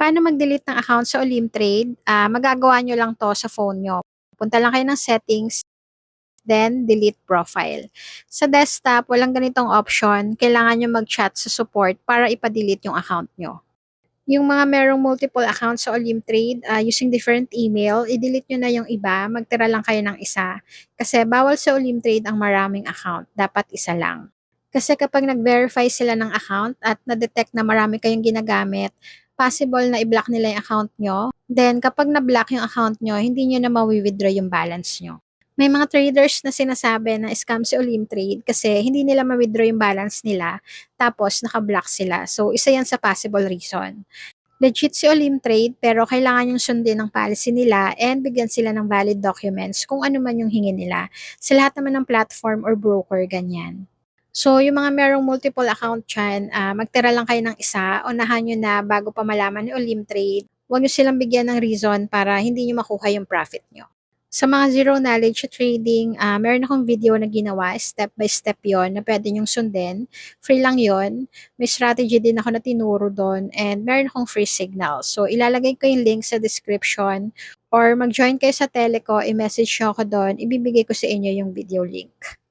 Paano mag-delete ng account sa Olimtrade? Magagawa nyo lang 'to sa phone nyo. Punta lang kayo ng settings, then delete profile. Sa desktop, walang ganitong option. Kailangan nyo mag-chat sa support para ipa-delete yung account nyo. Yung mga merong multiple accounts sa Olimtrade, using different email, i-delete nyo na yung iba, magtira lang kayo ng isa. Kasi bawal sa Olimtrade ang maraming account, dapat isa lang. Kasi kapag nag-verify sila ng account at na-detect na marami kayong ginagamit, possible na i-block nila yung account nyo. Then, kapag na-block yung account nyo, hindi nyo na mawi-withdraw yung balance nyo. May mga traders na sinasabi na scam si Olimtrade kasi hindi nila ma-withdraw yung balance nila, tapos naka-block sila. So, isa yan sa possible reason. Legit si Olimtrade pero kailangan yung sundin ng policy nila and bigyan sila ng valid documents kung ano man yung hingin nila. Sa lahat naman ng platform or broker, ganyan. So, yung mga merong multiple account dyan, magtira lang kayo ng isa, unahan nyo na bago pa malaman ni Olimtrade. Huwag nyo silang bigyan ng reason para hindi nyo makuha yung profit nyo. Sa mga zero knowledge trading, meron akong video na ginawa, step by step yon na pwede nyong sundin. Free lang yon. May strategy din ako na tinuro doon and meron akong free signal. So, ilalagay ko yung link sa description or mag-join kayo sa Teleco, i-message nyo ako doon, ibibigay ko sa inyo yung video link.